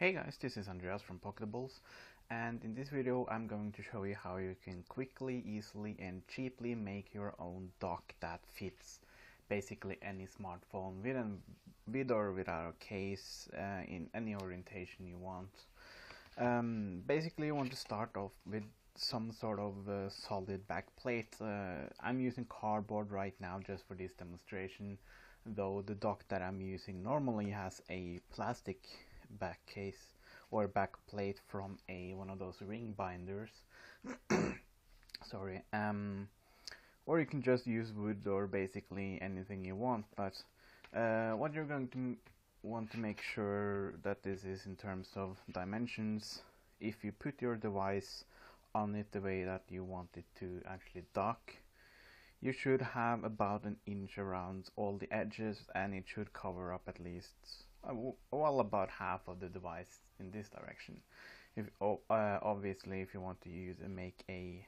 Hey guys, this is Andreas from Pocketables, and in this video I'm going to show you how you can quickly, easily and cheaply make your own dock that fits basically any smartphone with or without a case in any orientation you want. Basically you want to start off with some sort of solid back plate. I'm using cardboard right now just for this demonstration, though the dock that I'm using normally has a plastic back case or back plate from one of those ring binders. Sorry. Or you can just use wood or basically anything you want, but what you're going to want to make sure that this is in terms of dimensions. If you put your device on it the way that you want it to actually dock, you should have about an inch around all the edges, and it should cover up at least well about half of the device in this direction. Obviously if you want to make a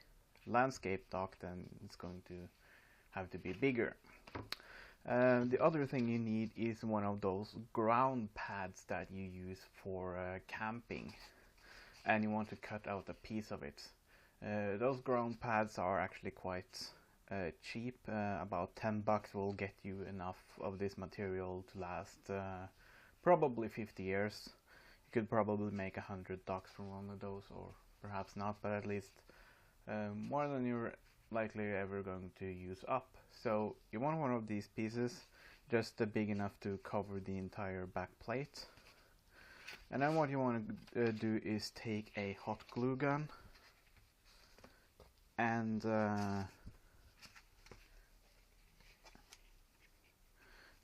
landscape dock, then it's going to have to be bigger. The other thing you need is one of those ground pads that you use for camping, and you want to cut out a piece of it. Those ground pads are actually quite cheap. About 10 bucks will get you enough of this material to last probably 50 years. You could probably make 100 docks from one of those, or perhaps not, but at least more than you're likely ever going to use up. So you want one of these pieces, just big enough to cover the entire back plate. And then what you want to do is take a hot glue gun and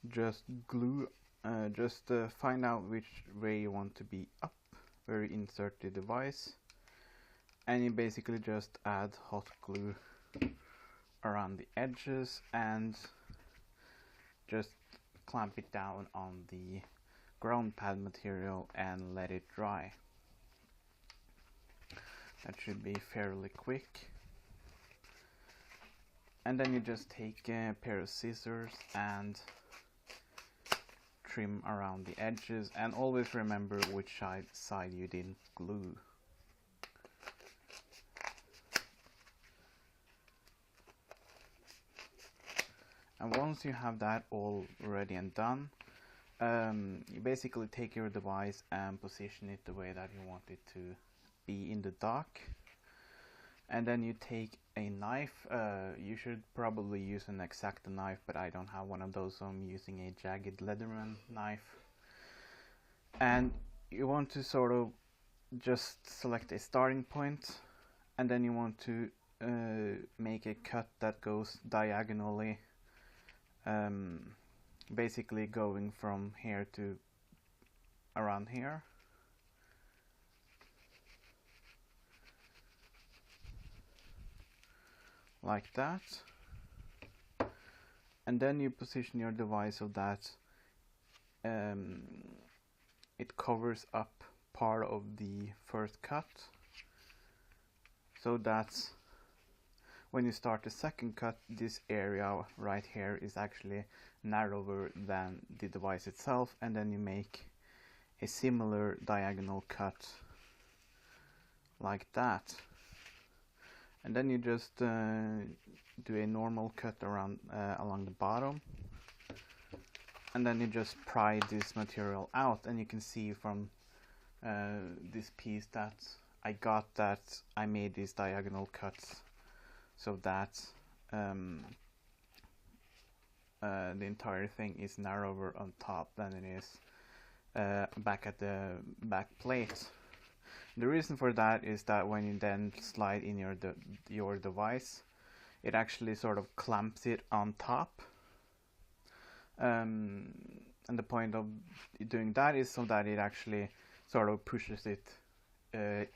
just glue. Find out which way you want to be up, where you insert the device, and you basically just add hot glue around the edges and just clamp it down on the ground pad material and let it dry. That should be fairly quick. And then you just take a pair of scissors and trim around the edges, and always remember which side you didn't glue. And once you have that all ready and done, you basically take your device and position it the way that you want it to be in the dock. And then you take a knife. You should probably use an X-Acto knife, but I don't have one of those, so I'm using a jagged Leatherman knife. And you want to sort of just select a starting point, and then you want to make a cut that goes diagonally, basically going from here to around here. Like that. And then you position your device so that it covers up part of the first cut, so that when you start the second cut, this area right here is actually narrower than the device itself, and then you make a similar diagonal cut like that. And then you just do a normal cut around along the bottom, and then you just pry this material out, and you can see from this piece that I got that I made these diagonal cuts so that the entire thing is narrower on top than it is back at the back plate. The reason for that is that when you then slide in your device, it actually sort of clamps it on top. And the point of doing that is so that it actually sort of pushes it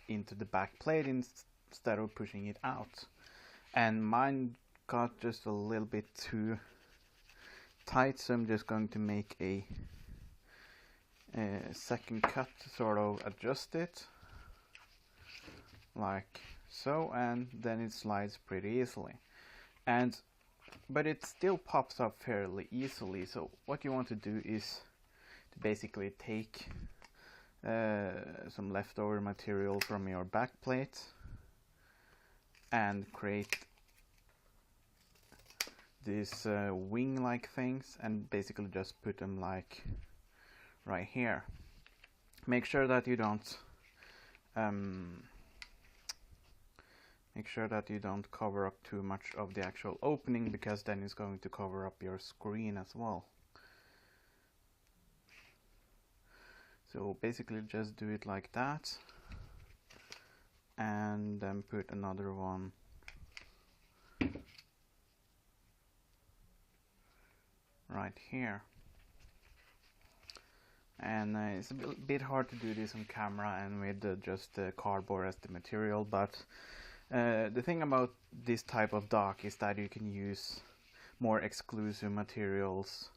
into the back plate instead of pushing it out. And mine got just a little bit too tight, so I'm just going to make a second cut to sort of adjust it, like so, and then it slides pretty easily. But it still pops up fairly easily, so what you want to do is to basically take some leftover material from your backplate and create these wing-like things, and basically just put them like right here. Make sure that you don't cover up too much of the actual opening, because then it's going to cover up your screen as well. So basically just do it like that, and then put another one right here. And it's a bit hard to do this on camera and with just cardboard as the material, but the thing about this type of dock is that you can use more exclusive materials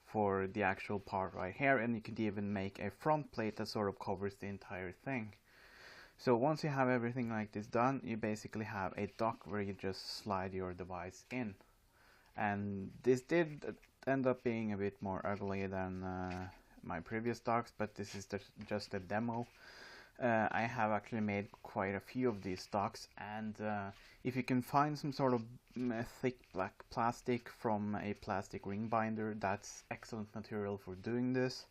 for the actual part right here, and you can even make a front plate that sort of covers the entire thing. So once you have everything like this done, you basically have a dock where you just slide your device in. And this did end up being a bit more ugly than my previous docks, but this is just a demo. I have actually made quite a few of these docks, and if you can find some sort of thick black plastic from a plastic ring binder, that's excellent material for doing this.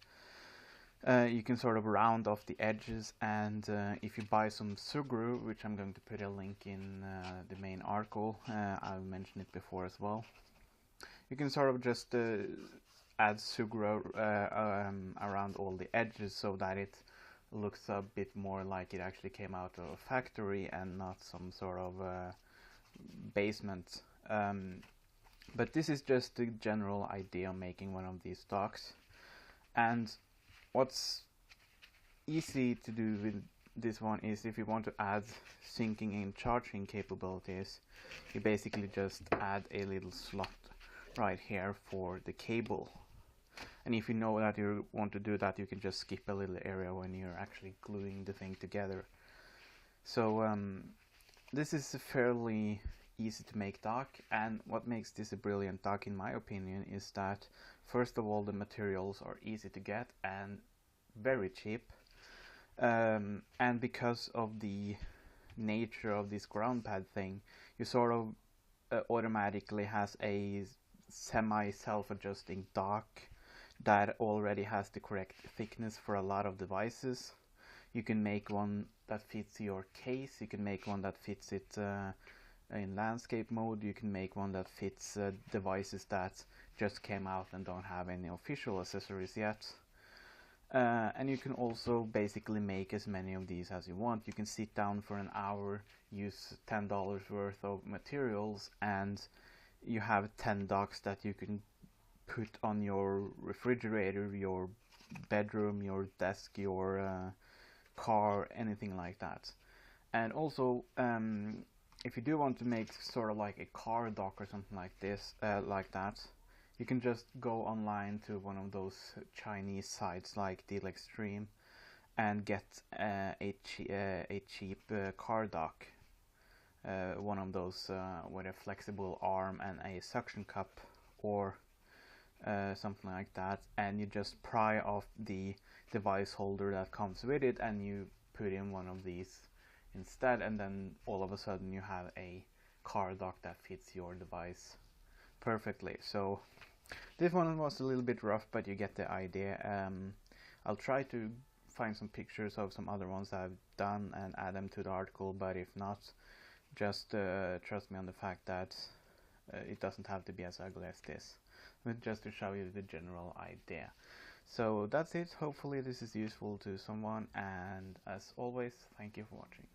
You can sort of round off the edges, and if you buy some Sugru, which I'm going to put a link in the main article, I'll mention it before as well. You can sort of just add Sugru around all the edges so that it looks a bit more like it actually came out of a factory and not some sort of basement. But this is just the general idea of making one of these docks. And what's easy to do with this one is, if you want to add syncing and charging capabilities, you basically just add a little slot right here for the cable. And if you know that you want to do that, you can just skip a little area when you're actually gluing the thing together. So this is a fairly easy to make dock, and what makes this a brilliant dock in my opinion is that, first of all, the materials are easy to get and very cheap, and because of the nature of this ground pad thing, you sort of automatically has a semi self-adjusting dock that already has the correct thickness for a lot of devices. You can make one that fits your case, you can make one that fits it in landscape mode, you can make one that fits devices that just came out and don't have any official accessories yet. And you can also basically make as many of these as you want. You can sit down for an hour, use $10 worth of materials, and you have 10 docks that you can put on your refrigerator, your bedroom, your desk, your car, anything like that. And also, if you do want to make sort of like a car dock or something like this, like that, you can just go online to one of those Chinese sites like Deal Extreme and get a cheap car dock, one of those with a flexible arm and a suction cup, or something like that, and you just pry off the device holder that comes with it and you put in one of these instead, and then all of a sudden you have a car dock that fits your device perfectly. So this one was a little bit rough, but you get the idea. I'll try to find some pictures of some other ones I've done and add them to the article, but if not, just trust me on the fact that it doesn't have to be as ugly as this, but just to show you the general idea. So that's it. Hopefully this is useful to someone, and as always, thank you for watching.